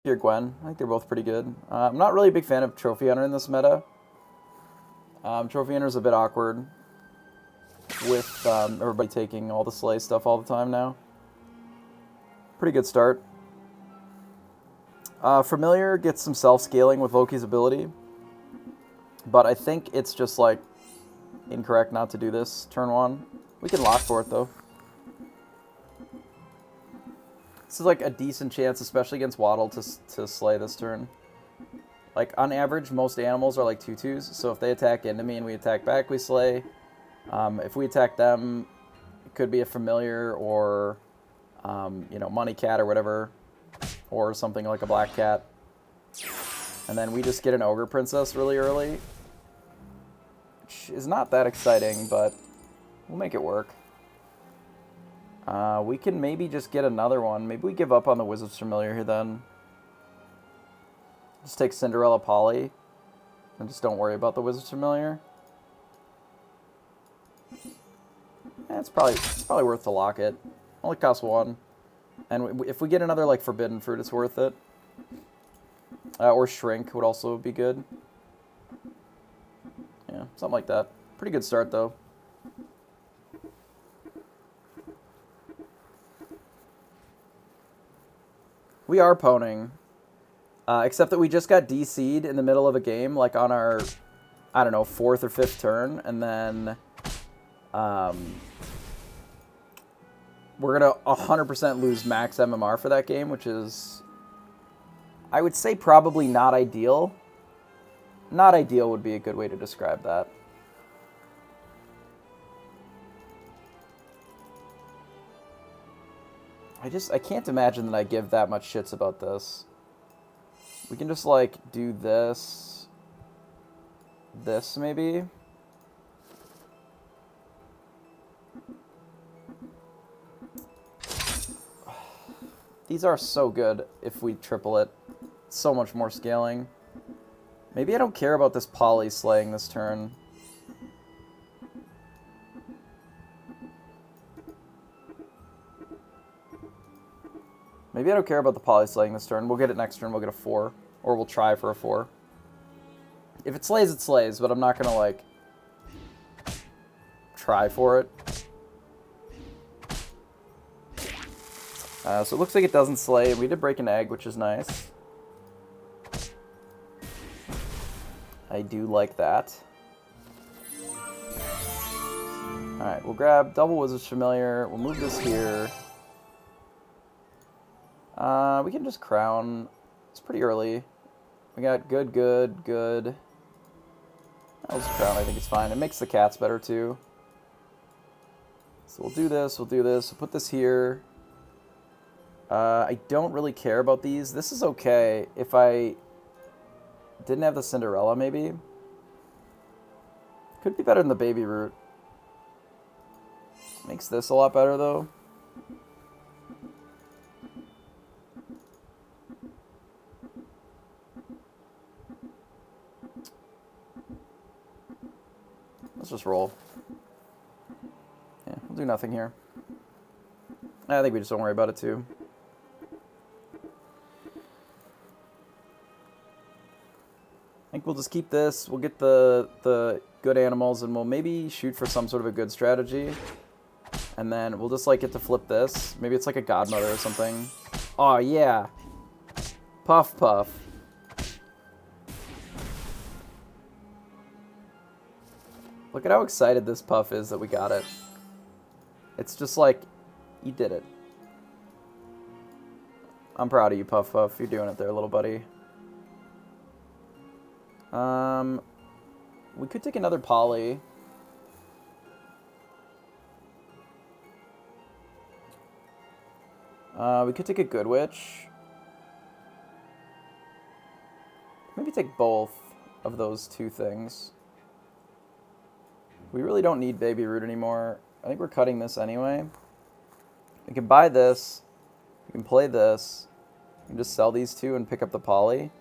Your Gwen. I think they're both pretty good. I'm not really a big fan of Trophy Hunter in this meta. Trophy Hunter's a bit awkward with everybody taking all the Slay stuff all the time now. Pretty good start. Familiar gets some self-scaling with Loki's ability, but I think it's just like incorrect not to do this turn 1. We can lock for it though. This is like a decent chance, especially against Waddle, to slay this turn. Like, on average, most animals are like 2/2s, so if they attack into me and we attack back, we slay. If we attack them, it could be a familiar or, money cat or whatever, or something like a black cat. And then we just get an ogre princess really early, which is not that exciting, but we'll make it work. We can maybe just get another one. Maybe we give up on the Wizard's Familiar here then. Just take Cinderella Polly and just don't worry about the Wizard's Familiar. It's probably worth to lock it. Only costs 1. And if we get another like Forbidden Fruit, it's worth it. Or Shrink would also be good. Yeah, something like that. Pretty good start though. We are poning. Except that we just got DC'd in the middle of a game, like on our, I don't know, 4th or 5th turn, and then we're going to 100% lose max MMR for that game, which is, I would say, probably not ideal. Not ideal would be a good way to describe that. I can't imagine that I give that much shits about this. We can just, like, do this. This, maybe? These are so good if we triple it. So much more scaling. Maybe I don't care about this Poly slaying this turn. Maybe I don't care about the Poly slaying this turn. We'll get it next turn. We'll get a 4. Or we'll try for a 4. If it slays, it slays. But I'm not going to, like, try for it. So it looks like it doesn't slay. We did break an egg, which is nice. I do like that. Alright, we'll grab double Wizard's Familiar. We'll move this here. We can just crown. It's pretty early. We got good, good, good. I'll just crown. I think it's fine. It makes the cats better, too. So we'll do this. We'll do this. We'll put this here. I don't really care about these. This is okay. If I didn't have the Cinderella, maybe. Could be better than the Baby Root. Makes this a lot better, though. Let's just roll. Yeah, we'll do nothing here. I think we just don't worry about it, too. I think we'll just keep this. We'll get the good animals, and we'll maybe shoot for some sort of a good strategy. And then we'll just, like, get to flip this. Maybe it's like a Godmother or something. Oh, yeah. Puff, puff. Look at how excited this Puff is that we got it. It's just like, you did it. I'm proud of you, Puff Puff. You're doing it there, little buddy. We could take another Poly. We could take a Good Witch. Maybe take both of those two things. We really don't need Baby Root anymore. I think we're cutting this anyway. We can buy this. We can play this. We can just sell these two and pick up the Poly.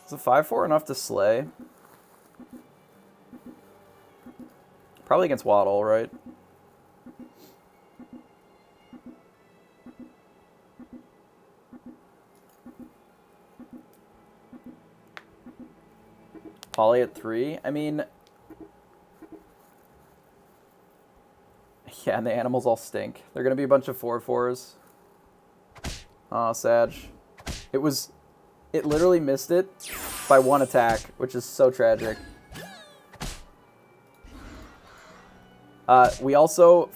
Is a 5/4 enough to slay? Probably against Waddle, right? Poly at 3? I mean... Yeah, and the animals all stink. They're going to be a bunch of 4/4s. Aw, Sag. It literally missed it by 1 attack, which is so tragic. We also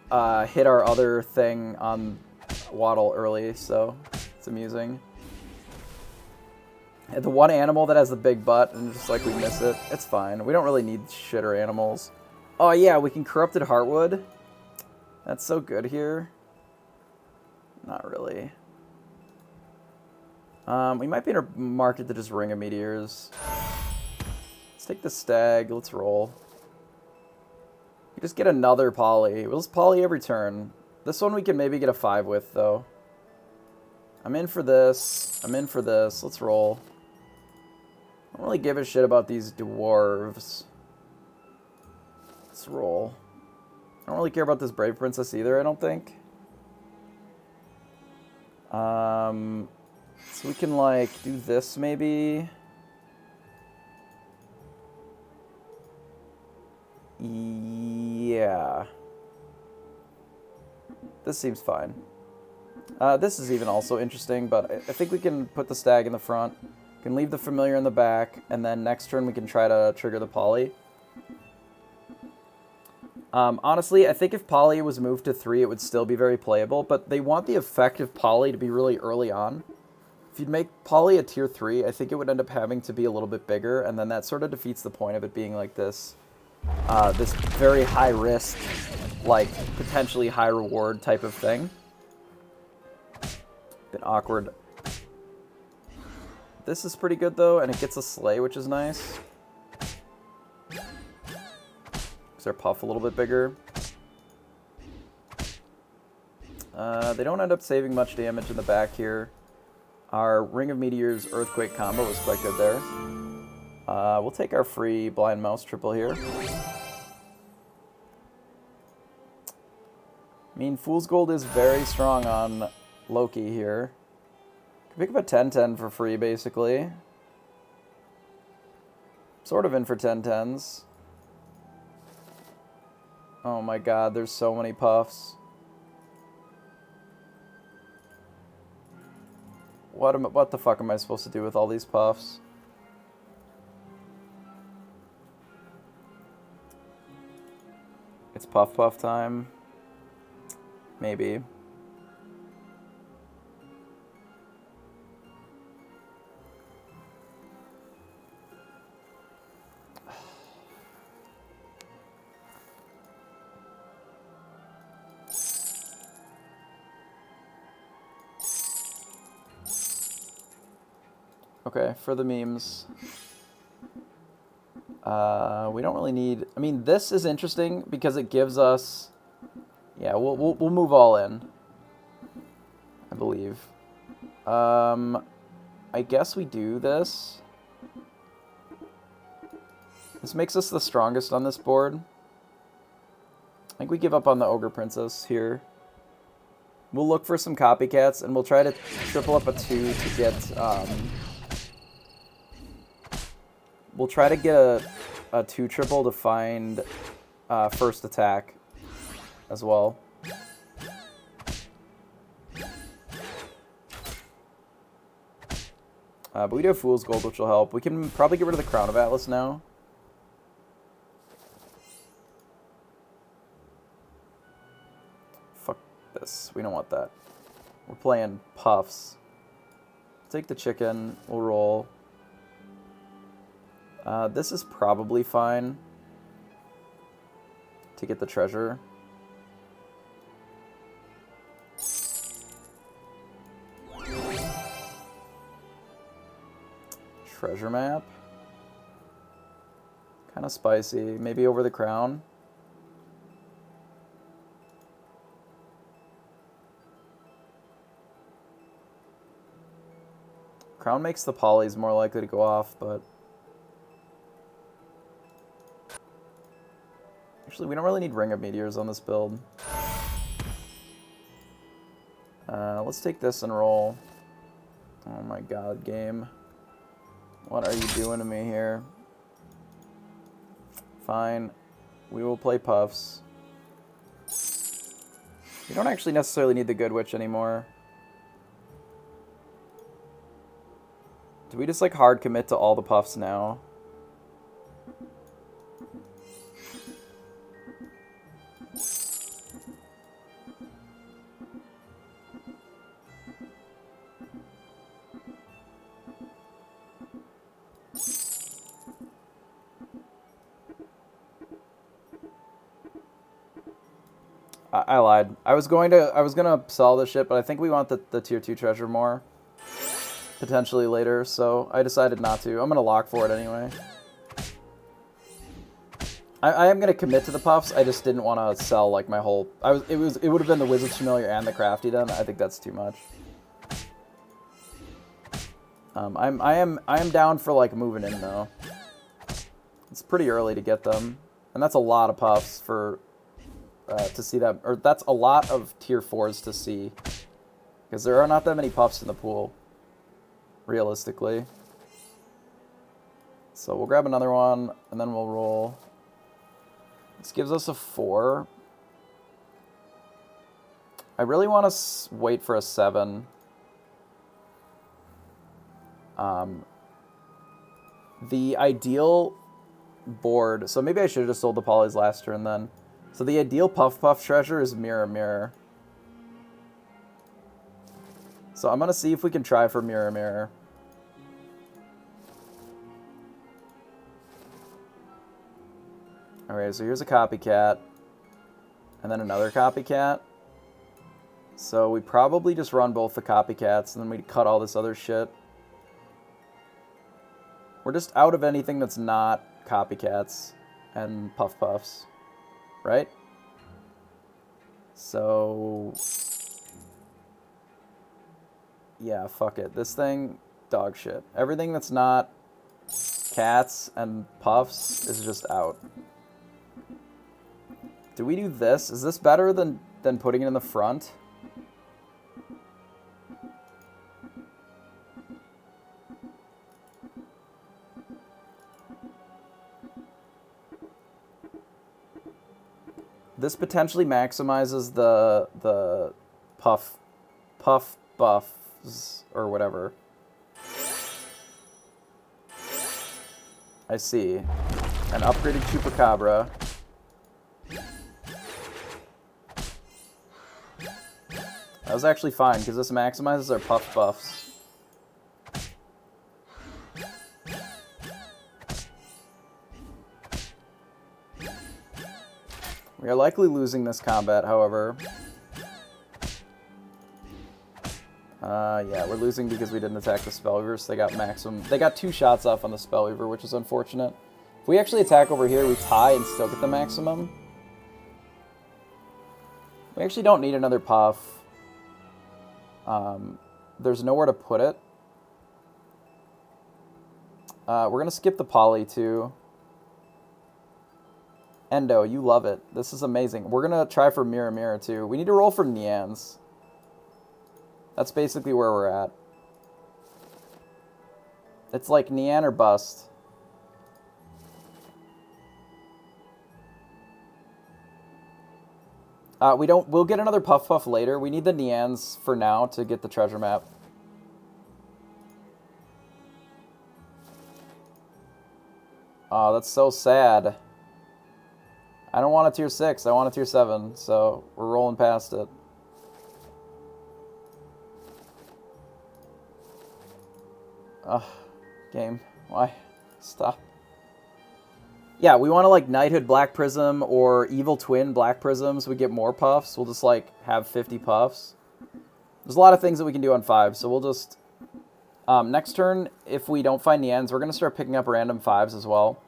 hit our other thing on Waddle early, so it's amusing. And the one animal that has the big butt, and just like we miss it, it's fine. We don't really need shitter animals. Oh yeah, we can Corrupted Heartwood. That's so good here. Not really. We might be in a market to just Ring of Meteors. Let's take the Stag. Let's roll. We just get another Poly. We'll just Poly every turn. This one we can maybe get a 5 with, though. I'm in for this. I'm in for this. Let's roll. I don't really give a shit about these dwarves. Let's roll. I don't really care about this Brave Princess either, I don't think. So we can, like, do this, maybe. Yeah. This seems fine. This is even also interesting, but I think we can put the Stag in the front. We can leave the Familiar in the back, and then next turn we can try to trigger the Poly. Honestly, I think if Poly was moved to 3, it would still be very playable, but they want the effect of Poly to be really early on. If you'd make Poly a tier 3, I think it would end up having to be a little bit bigger, and then that sort of defeats the point of it being like this, this very high risk, like potentially high reward type of thing. Bit awkward. This is pretty good though, and it gets a Slay, which is nice. Makes our Puff a little bit bigger. They don't end up saving much damage in the back here. Our Ring of Meteors Earthquake combo was quite good there. We'll take our free Blind Mouse triple here. I mean, Fool's Gold is very strong on Loki here. Can pick up a 10/10 for free, basically. Sort of in for 10/10s. Oh my god, there's so many puffs. What the fuck am I supposed to do with all these puffs? It's puff time. Maybe. Okay, for the memes. We don't really need... I mean, this is interesting because it gives us... Yeah, we'll move all in. I believe. I guess we do this. This makes us the strongest on this board. I think we give up on the Ogre Princess here. We'll look for some copycats, and we'll try to triple up a 2 to get... We'll try to get a 2 triple to find first attack as well. But we do have Fool's Gold, which will help. We can probably get rid of the Crown of Atlas now. Fuck this. We don't want that. We're playing Puffs. Take the chicken. We'll roll. This is probably fine to get the treasure. Treasure map. Kind of spicy. Maybe over the crown. Crown makes the polys more likely to go off, but... Actually, we don't really need Ring of Meteors on this build. Let's take this and roll. Oh my god, game. What are you doing to me here? Fine. We will play Puffs. We don't actually necessarily need the Good Witch anymore. Do we just, like, hard commit to all the Puffs now? I lied. I was gonna sell this shit, but I think we want the tier 2 treasure more. Potentially later, so I decided not to. I'm gonna lock for it anyway. I am gonna commit to the Puffs. I just didn't want to sell like my whole. It would have been the Wizard's Familiar and the Crafty then. I think that's too much. I am down for like moving in though. It's pretty early to get them, and that's a lot of Puffs for to see that, or that's a lot of tier 4s to see, because there are not that many Puffs in the pool, realistically. So we'll grab another one, and then we'll roll. This gives us a 4. I really want to wait for a 7. The ideal board... So maybe I should have just sold the polys last turn then. So the ideal Puff treasure is Mirror Mirror. So I'm going to see if we can try for Mirror Mirror. Alright, so here's a copycat. And then another copycat. So we probably just run both the copycats, and then we cut all this other shit. We're just out of anything that's not copycats and Puffs. Right? So... yeah, fuck it. This thing, dog shit. Everything that's not cats and Puffs is just out. Do we do this? Is this better than putting it in the front? This potentially maximizes the puff buffs or whatever. I see. An upgraded Chupacabra. That was actually fine, because this maximizes our puff buffs. We are likely losing this combat, however. Yeah, we're losing because we didn't attack the Spellweaver, so they got maximum. They got 2 shots off on the Spellweaver, which is unfortunate. If we actually attack over here, we tie and still get the maximum. We actually don't need another puff. There's nowhere to put it. We're going to skip the poly, too. Endo, you love it. This is amazing. We're going to try for Mirror Mirror, too. We need to roll for Nians. That's basically where we're at. It's like Nian or bust. We'll get another Puff later. We need the Nians for now to get the treasure map. Oh, that's so sad. I don't want a tier 6, I want a tier 7, so we're rolling past it. Ugh, game. Why? Stop. Yeah, we want to, like, Knighthood Black Prism or Evil Twin Black Prism so we get more puffs. We'll just, like, have 50 puffs. There's a lot of things that we can do on 5, so we'll just... next turn, if we don't find Nians, we're going to start picking up random 5s as well.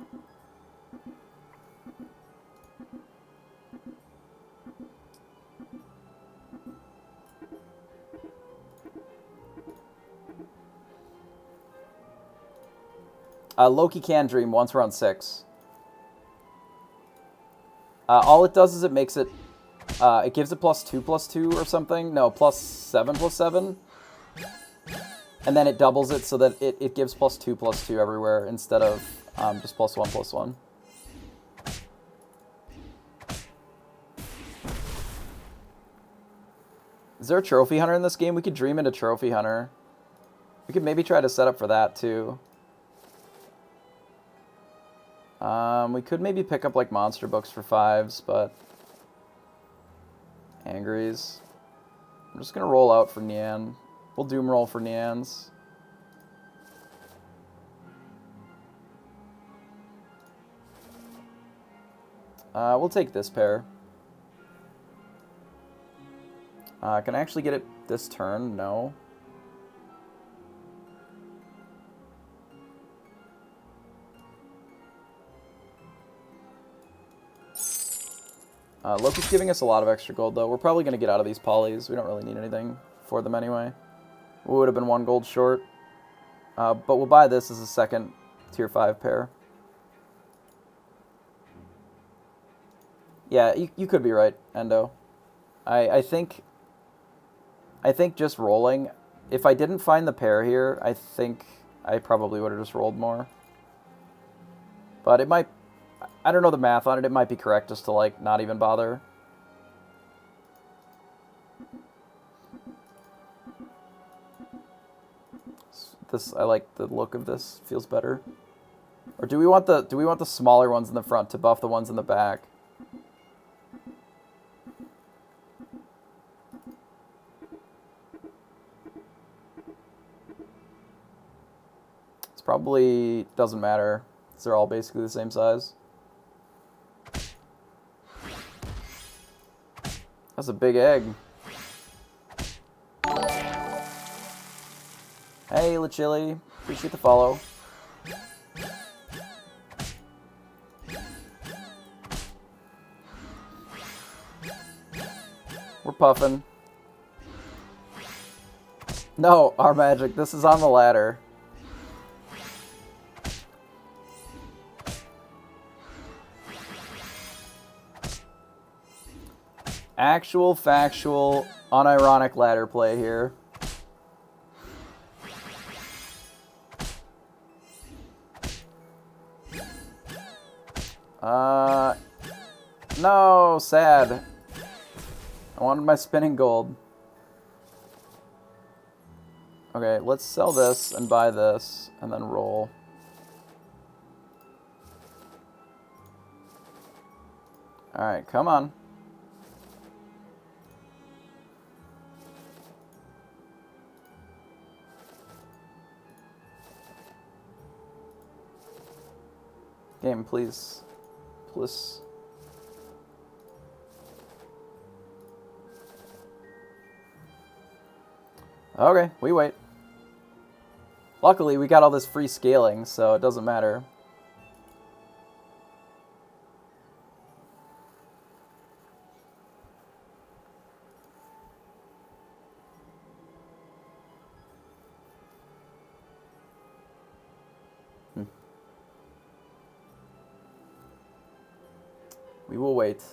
Loki can dream once we're on 6. All it does is it makes it... it gives it +2/+2 or something. No, +7/+7. And then it doubles it so that it gives +2/+2 everywhere instead of just +1/+1. Is there a trophy hunter in this game? We could dream into trophy hunter. We could maybe try to set up for that too. We could maybe pick up like monster books for 5s, but Angries. I'm just gonna roll out for Nian. We'll doom roll for Nians. We'll take this pair. Can I actually get it this turn? No. Loki's giving us a lot of extra gold, though. We're probably going to get out of these polys. We don't really need anything for them anyway. We would have been 1 gold short. But we'll buy this as a second tier 5 pair. Yeah, you could be right, Endo. I think just rolling... If I didn't find the pair here, I think I probably would have just rolled more. But it might... I don't know the math on it. It might be correct just to, like, not even bother. This, I like the look of this. Feels better. Or do we want the smaller ones in the front to buff the ones in the back? It's probably doesn't matter. They're all basically the same size. That's a big egg. Hey, LaChili. Appreciate the follow. We're puffing. No, our magic. This is on the ladder. Actual, factual, unironic ladder play here. No, sad. I wanted my spinning gold. Okay, let's sell this and buy this, and then roll. Alright, come on. Game, please. Please. Okay, we wait. Luckily, we got all this free scaling, so it doesn't matter. We will wait.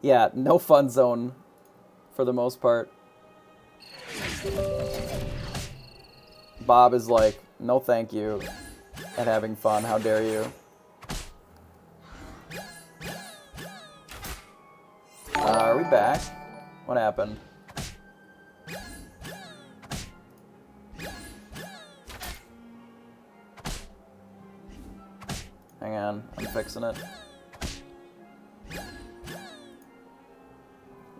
Yeah, no fun zone for the most part. Bob is like, no thank you at having fun. How dare you? Are we back? What happened? Hang on, I'm fixing it.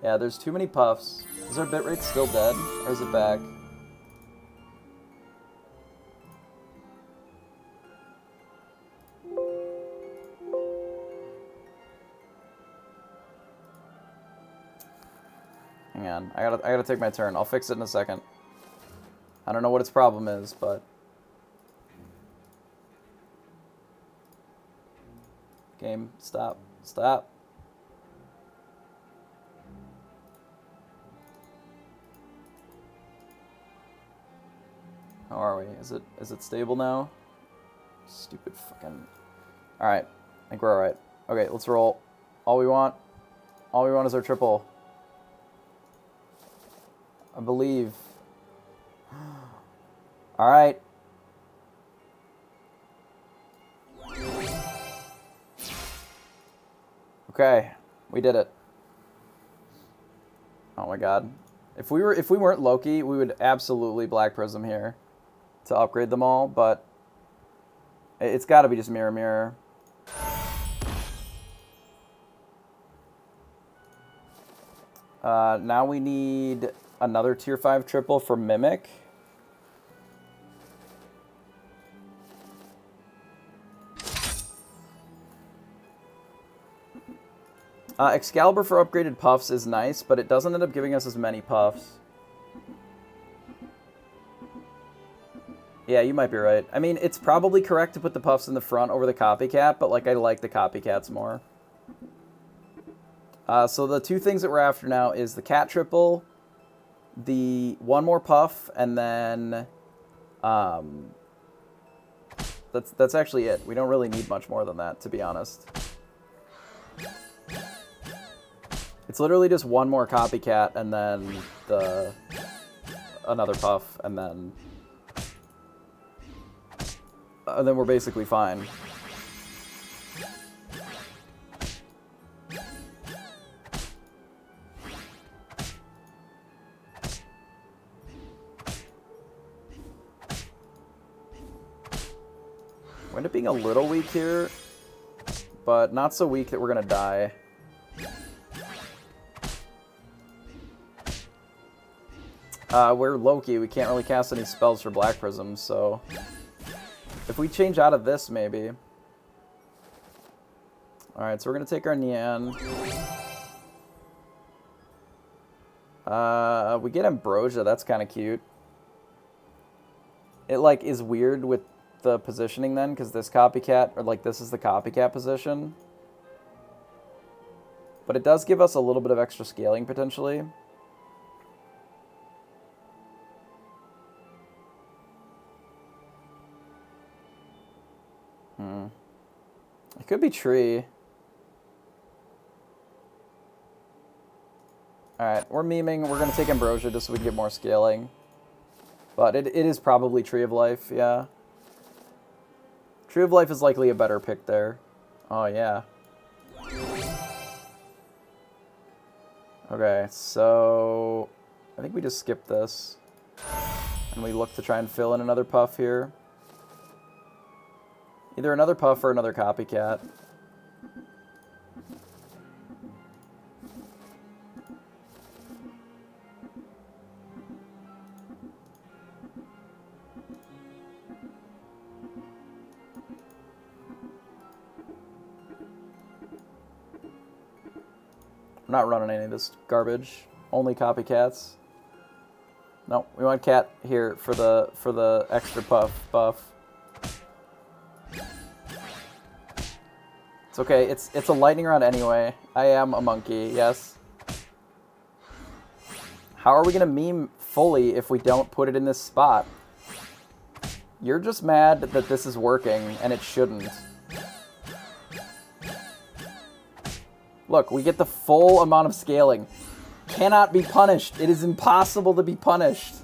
Yeah, there's too many puffs. Is our bitrate still dead, or is it back? Hang on. I gotta take my turn. I'll fix it in a second. I don't know what its problem is, but... Game, stop. Stop. How are we? Is it stable now? Stupid fucking... Alright. I think we're alright. Okay, let's roll. All we want is our triple. I believe. Alright. Okay, we did it. Oh my god. If we weren't Loki, we would absolutely Black Prism here to upgrade them all, but it's got to be just Mirror Mirror. Now we need another tier 5 triple for Mimic. Excalibur for upgraded puffs is nice, but it doesn't end up giving us as many puffs. Yeah, you might be right. I mean, it's probably correct to put the puffs in the front over the copycat, but like I like the copycats more. So the two things that we're after now is the cat triple, the one more puff, and then that's actually it. We don't really need much more than that, to be honest. It's literally just one more copycat and then another puff, and then we're basically fine. We end up being a little weak here, but not so weak that we're gonna die. We're Loki, we can't really cast any spells for Black Prism, so... If we change out of this, maybe. Alright, so we're gonna take our Nian. We get Ambrosia, that's kind of cute. It, like, is weird with the positioning then, because this copycat, or like this is the copycat position. But it does give us a little bit of extra scaling, potentially. It could be tree. Alright, we're memeing. We're going to take Ambrosia just so we can get more scaling. But it is probably Tree of Life, yeah. Tree of Life is likely a better pick there. Oh, yeah. Okay, so... I think we just skip this. And we look to try and fill in another puff here. Either another puff or another copycat. I'm not running any of this garbage. Only copycats. No, we want cat here for the extra buff. It's okay, it's a lightning round anyway. I am a monkey, yes. How are we gonna meme fully if we don't put it in this spot? You're just mad that this is working, and it shouldn't. Look, we get the full amount of scaling. Cannot be punished. It is impossible to be punished.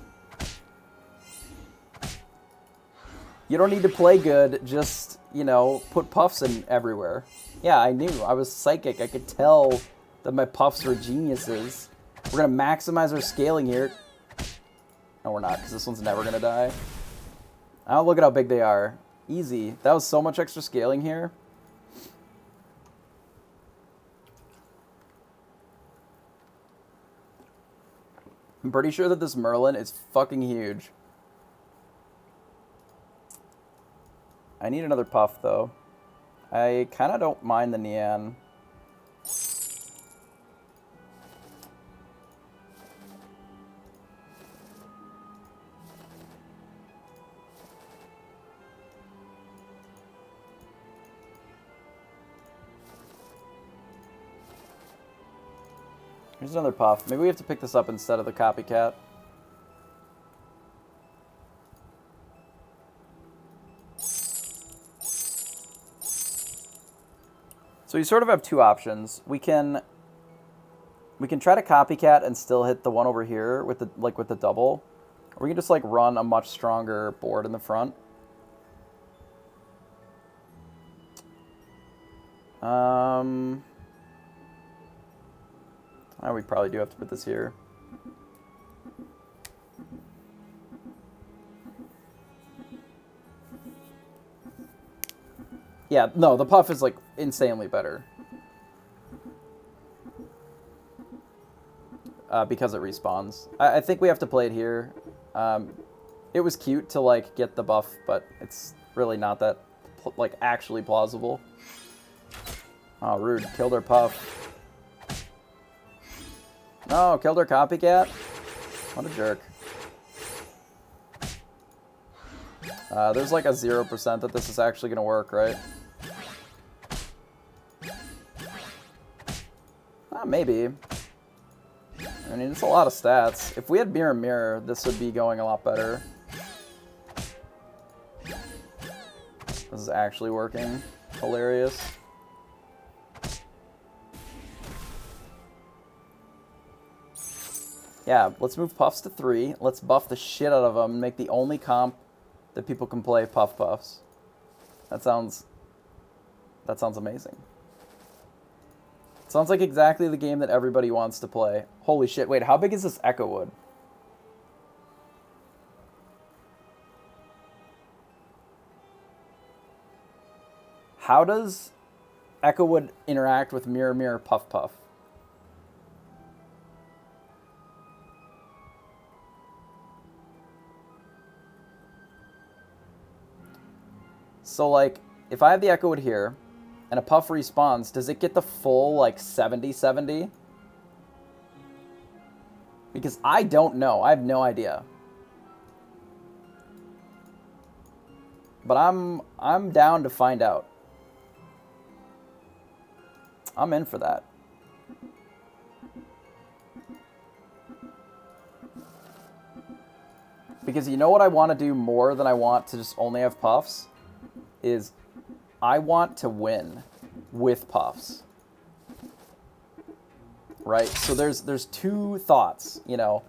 You don't need to play good, just, you know, put puffs in everywhere. Yeah, I knew. I was psychic. I could tell that my puffs were geniuses. We're going to maximize our scaling here. No, we're not, because this one's never going to die. Oh, look at how big they are. Easy. That was so much extra scaling here. I'm pretty sure that this Merlin is fucking huge. I need another puff, though. I kind of don't mind the Nian. Here's another puff. Maybe we have to pick this up instead of the copycat. So you sort of have two options. We can try to copycat and still hit the one over here with the double. Or we can just like run a much stronger board in the front. We probably do have to put this here. Yeah, no, the puff is like insanely better. Because it respawns. I think we have to play it here. It was cute to like get the buff, but it's really not that like actually plausible. Oh, rude. Killed her puff. No, killed her copycat. What a jerk. There's like a 0% that this is actually going to work, right? Maybe. I mean, it's a lot of stats. If we had Mirror Mirror, this would be going a lot better. This is actually working. Hilarious. Yeah, let's move Puffs to 3. Let's buff the shit out of them and make the only comp that people can play Puff Puffs. That sounds amazing. Sounds like exactly the game that everybody wants to play. Holy shit, wait, how big is this Echo Wood? How does Echo Wood interact with Mirror Mirror Puff Puff? So, like, if I have the Echo Wood here, and a Puff respawns, does it get the full, like, 70-70? Because I don't know. I have no idea. But I'm down to find out. I'm in for that. Because you know what I want to do more than I want to just only have Puffs? Is I want to win with Puffs. Right? So there's two thoughts, you know.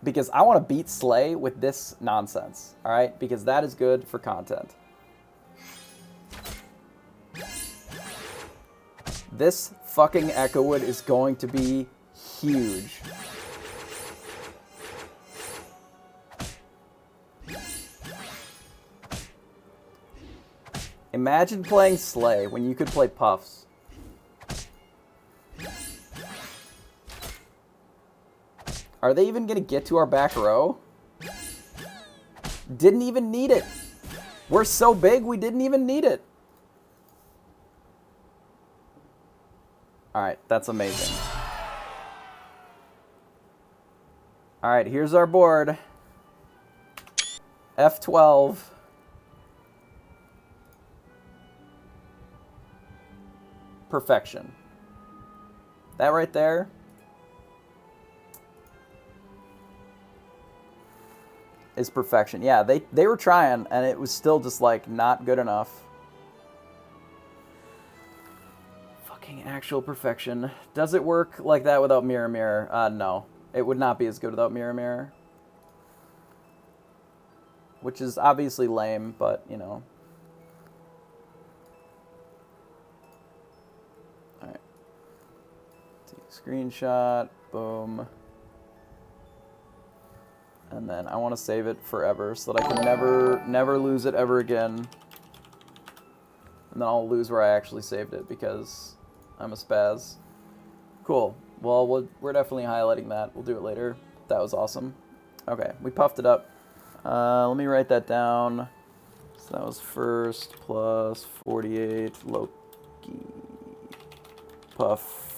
Because I want to beat Slay with this nonsense. Alright? Because that is good for content. This fucking Echo Wood is going to be huge. Imagine playing Slay when you could play Puffs. Are they even going to get to our back row? Didn't even need it. We're so big, we didn't even need it. Alright, that's amazing. Alright, here's our board. F12. Perfection. That right there is perfection. Yeah, they were trying, and it was still just, like, not good enough. Fucking actual perfection. Does it work like that without Mirror Mirror? No. It would not be as good without Mirror Mirror. Which is obviously lame, but, you know. Alright. Take a screenshot. Boom. And then I want to save it forever so that I can never lose it ever again. And then I'll lose where I actually saved it because I'm a spaz. Cool. Well, we're definitely highlighting that. We'll do it later. That was awesome. Okay, we puffed it up. Let me write that down. So that was first plus 48 Loki. Puff.